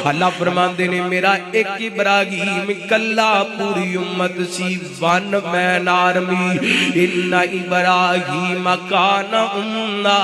اللہ فرماندے نے میرا ایک ابراہیم کلا پوری امت سی ون مین آرمی ان ابراہیم کان امنا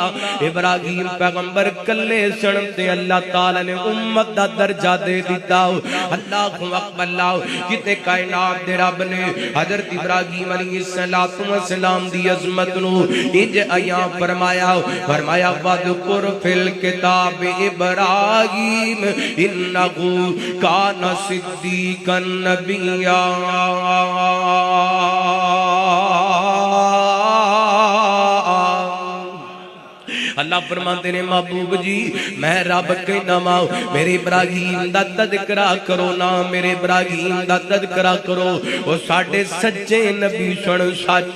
ابراہیم پیغمبر کلے سن تے اللہ تعالی نے امت دا درجہ دے دیتا اللہ اکبر اللہ کتے کائنات دے رب نے حضرت ابراہیم علیہ السلام دی عظمت نو انج ایاں فرمایا وذکر فی الکتاب ابراہیم انہو کان صدیقا نبیا اللہ فرماتے نے محبوب جی میں رب کہنا ماں میرے ابراہیم دا تذکرہ کرو نا میرے ابراہیم دا تذکرہ کرو وہ ساڑھے سچے نبی سن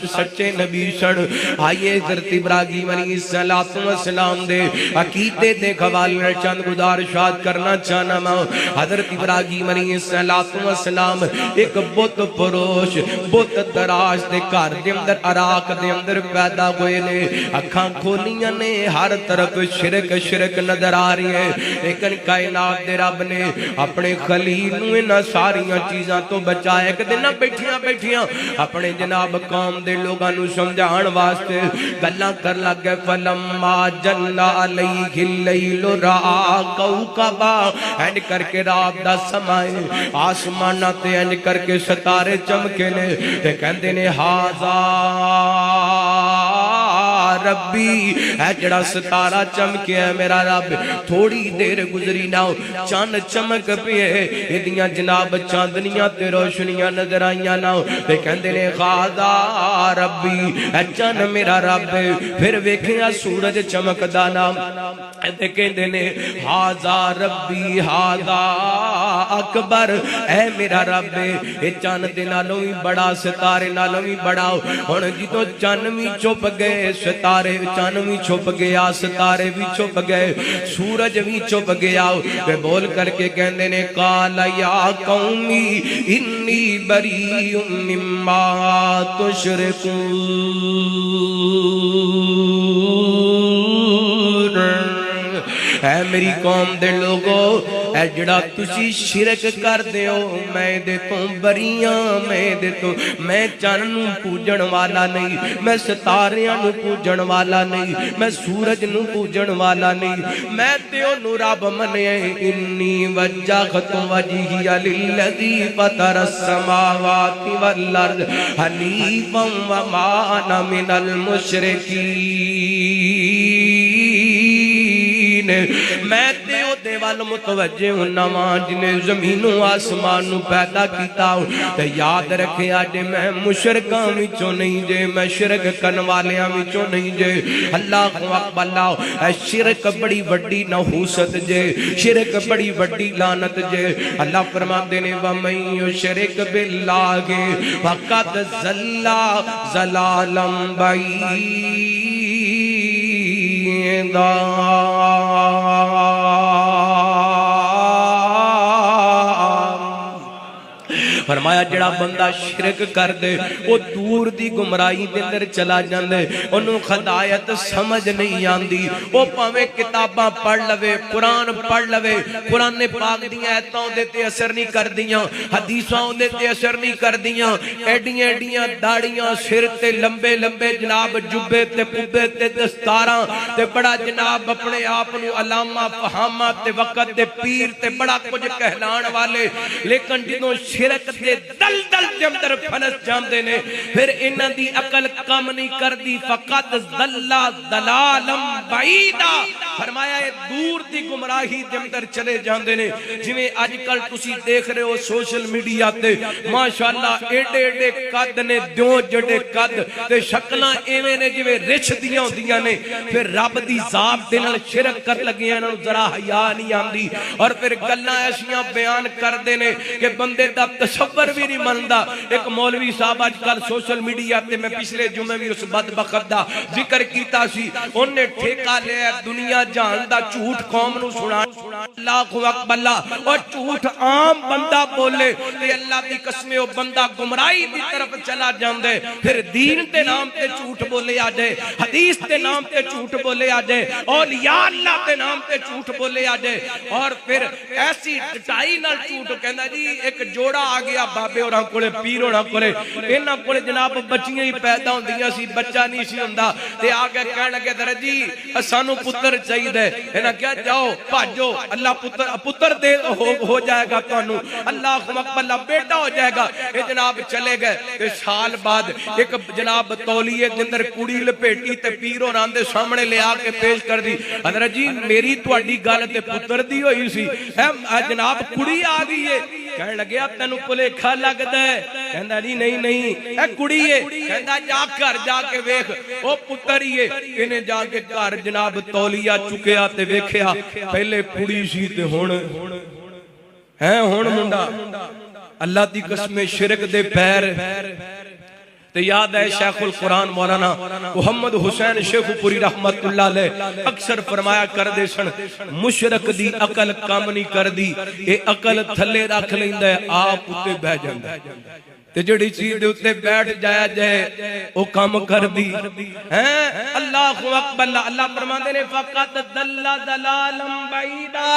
سچے نبی سن آئیے حضرت ابراہیم علیہ السلام دے عقیدے دے حوالے نال چند گزارشات کرنا چاہنا ماں حضرت ابراہیم علیہ السلام ایک بت پروش بت تراش دے گھر دے اندر عراق دے اندر پیدا ہوئے نے اکھاں کھولیاں نے ہر طرف شرک شرک نظر آ رہی ہے لیکن کائنات دے رب نے اپنے خلیل نو انہاں ساریاں چیزاں تو بچایا ایک دن بیٹھیاں اپنے جناب قوم دے لوگاں نو سمجھان واسطے گلاں کر لگ گئے فلما جن علیہ اللیل رآ کوکبا اینڈ کر کے رات دا سمائے آسماناں تے اینڈ کر کے ستارے چمکے نے تے کہندے نے ہاذا ربی اے جڑا ستارہ چمکیا ہے میرا رب تھوڑی دیر گزری نہ چاند چمک پیے ادیاں جناب چاندنیاں تے روشنیاں نظر آئیاں نہ تے کہندے نے ہاذا ربی اے چاند میرا رب پھر ویکھیا سورج چمکدا نہ تے کہندے نے ہاذا ربی ہاذا اکبر اے میرا رب اے چاند دے نالوں وی بڑا ستارے نالوں وی بڑا ہن جدوں چاند وی چھپ گئے ستارے چاند وی چھپ گیا ستارے بھی چھپ گئے سورج بھی چھپ گیا وہ بول کر کے کہندے نے قال یا قومی انی بریء مما تشرکون اے میری قوم دے لوگو اے جڑا تسی شرک کر دیو میں دے تو بریاں میں چن نو پوجن والا نہیں میں ستاریاں نو پوجن والا نہیں میں سورج نو پوجن والا نہیں میں تیو نو رب منیا انی وجہت وجہی للذی فطر السماوات والارض حنیفا وما انا من المشرکین میں تیو دیوال متوجہ ہوناواں جنہیں زمین و آسمان نو پیدا کیتا ہوں تے یاد رکھے آجے میں مشرکاں وچوں نہیں جے میں شرک کرن والیاں وچوں نہیں جے اللہ اکبر اللہ اے شرک بڑی وڈی نحوست جے شرک بڑی وڈی لعنت جے اللہ فرماندے نے وَمَن يُشْرِكْ بِاللَّهِ فَقَدْ ضَلَّ ضَلَالًا بَعِيدًا فرمایا جڑا بندہ شرک کر دے وہ دور دی گمراہی دے اندر چلا جاندے انہوں خدایت سمجھ نہیں آندی وہ پاویں کتاباں پڑھ لوے قرآن پڑھ لوے قرآن پاک دیاں ایتاں دے تے اثر نہیں کر دیاں حدیثاں دے تے اثر نہیں کر دیاں ایڈیاں ایڈیاں داڑیاں سر تے لمبے لمبے جناب جبے تے پبے تے دستاراں تے بڑا جناب اپنے آپ نو علامہ فہامہ تے وقت تے پیر تے بڑا کچھ کہلان والے لیکن جنہوں شرک دے دل دے اندر پھنس جاندے نے پھر انہاں دی عقل کم نہیں کر دی فقط ضل ضلالا بعیدا فرمایا ہے دور دی گمراہی دے اندر چلے جاندے نے جویں اج کل تسی دیکھ رہے ہو سوشل میڈیا تے ماشاءاللہ ایڈے ایڈے قد نے دیوں جڑے قد تے شکلاں ایویں نے جویں رچھ دیاں ہوندیاں نے پھر رب دی ذات دے نال شرک کر لگے انہاں نوں ذرا حیا نہیں آندی اور پھر گلاں ایسیاں بیان کر دے نے کہ بندے دا تصور تصور بھی نہیں مندا. ایک مولوی صاحب اج کل سوشل میڈیا تے میں پچھلے جمعے بھی اس بدبخت دا ذکر کیتا سی, انہیں ٹھیکہ لیا دنیا جان دا جھوٹ قوم نو سنا. اللہ اکبر اللہ, اور جھوٹ عام بندہ بولے تے اللہ دی قسم او بندہ گمراہی دی طرف چلا جاندے. پھر دین تے نام تے جھوٹ بولے آ جائے, حدیث تے نام تے جھوٹ بولے آ جائے, اولیاء اللہ تے نام تے جھوٹ بولے آ جائے. اور پھر ایسی ٹٹائی نال جھوٹ کہندا جی ایک جوڑا آ گیا بابے ہوراں کولے, پیر ہوراں کولے, انہاں کولے جناب بچیاں ہی پیدا ہوندیاں سی, بچہ نہیں سی ہوندا تے آ کے کہن لگے در جی سانو پتر چاہیے. انہاں کہا جاؤ بھاجو اللہ پتر دے ہو جائے گا تانوں, اللہ اکبر بیٹا ہو جائے گا. اے جناب چلے گئے تے سال بعد ایک جناب تولیے دے اندر کڑی لپیٹی تے پیر ہوراں دے سامنے لے آ کے پیش کر دی. حضرت جی میری تہاڈی گل تے پتر دی ہوئی سی, جناب کڑی آ گئی ہے. کہنے لگے اب تینوں بھلیکھا لگدا ہے, کہندا جی نہیں نہیں اے کڑی ہے. کہندا جا گھر جا کے ویکھ او پتر ہی ہے. انہیں جا کے گھر جناب تولیہ چکیا تے ویکھیا پہلے کڑی سی تے ہن منڈا. اللہ دی قسم شرک دے پیر تو یاد ہے شیخ القرآن مولانا محمد حسین شیخ پوری رحمت اللہ علیہ اکثر فرمایا کر دے سن, مشرک دی عقل کام نہیں کر دی, اے عقل تھلے رکھ لیندا ہے آپ اتے بہ جاندا ہے, تے جڑی چیز دے اتے بیٹھ جایا جائے او کام کر دی. اللہ اکبر اللہ فرماندے نے فقط دل دلالا بعیدا,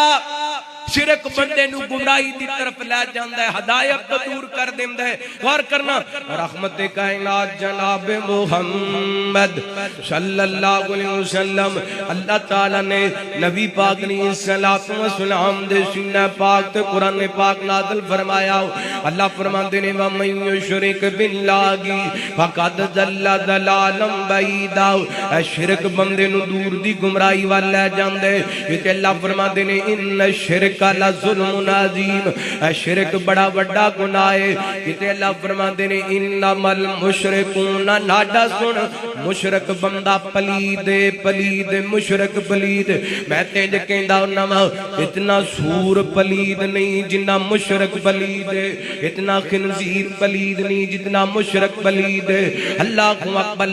شرک بندے نو گمراہی دی طرف لے جاندا ہے, ہدایت تو دور کر دیندا ہے. غور کرنا رحمت کائنات جناب محمد صلی اللہ علیہ وسلم, اللہ تعالی نے نبی پاک نے صلوات و سلام دے سینہ پاک تے قرآن پاک نازل فرمایا. اللہ فرماندے نے وَمَن یشرک بِاللَّهِ فَقَدْ ضَلَّ ضَلَالًا بَعِیدًا, اے شرک بندے نو دور دی گمراہی ول لے جاندے. تے اللہ فرماندے نے ان الشرک کالا ظلم عظیم, شرک بڑا بڑا گناہ ہے. کتے اللہ فرماندے نے انما المشرکون, ناڈا سن مشرک بندہ پلید پلید مشرک پلید. میں تینج کہندا انما اتنا سور پلید نہیں جنہ مشرک پلید, اتنا خنزیر پلید نہیں جتنا مشرک پلید. اللہ اکبر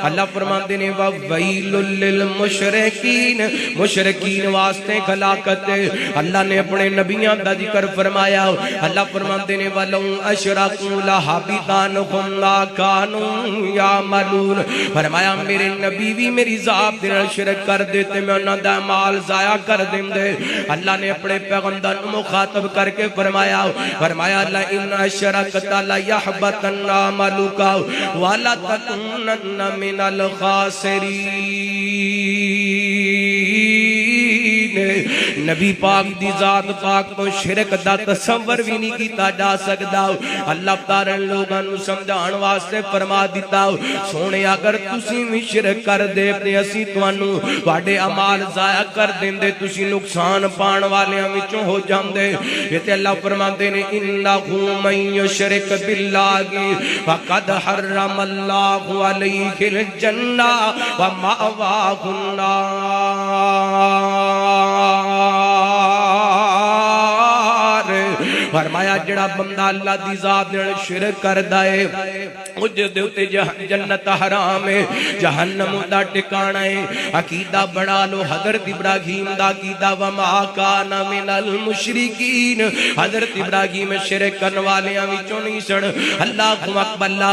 اللہ فرماندے نے وَوَيْلٌ لِّلْمُشْرِكِينَ, مشرکین واسطے ہلاکت. اللہ نے اپنے نبیاں دا ذکر فرمایا. اللہ فرماتے نے وَلَوْ أَشْرَكُوا لَحَبِطَ عَنْهُمْ مَا كَانُوا يَعْمَلُونَ, فرمایا میرے نبی بھی میری ذات دے نال شرک کر دیتے میں انہاں دا مال ضائع کر دیندے. اللہ نے اپنے پیغمبر کو مخاطب کر کے فرمایا لَئِنْ أَشْرَكْتَ لَيَحْبَطَنَّ عَمَلُكَ وَلَتَكُونَنَّ مِنَ الْخَاسِرِينَ. نبی پاک دی ذات پاک تو شرک دا تصور بھی نہیں کیتا جا سکدا. اللہ تعالی لوگاں نو سمجھان واسطے فرما دیتا سونے اگر تسی بھی شرک کر دے تے اسی تانوں تواڈے اعمال ضائع کر دیندے, تسی نقصان پان والیاں وچوں ہو جاندے. تے اللہ فرماندے نے انہ من یشرک باللہ فقد حرم اللہ علیہ الجنہ ومأواہ النار. فرمایا جڑا بندہ اللہ دی ذات نال شرک کردا ہے او دے اوتے جنت حرام ہے, جہنم دا ٹھکانہ ہے. عقیدہ بنا لو حضرت ابراہیم دا عقیدہ وما کان من المشرکین, حضرت ابراہیم شرک کرن والیاں وچوں نہیں سن. اللہ اکبر اللہ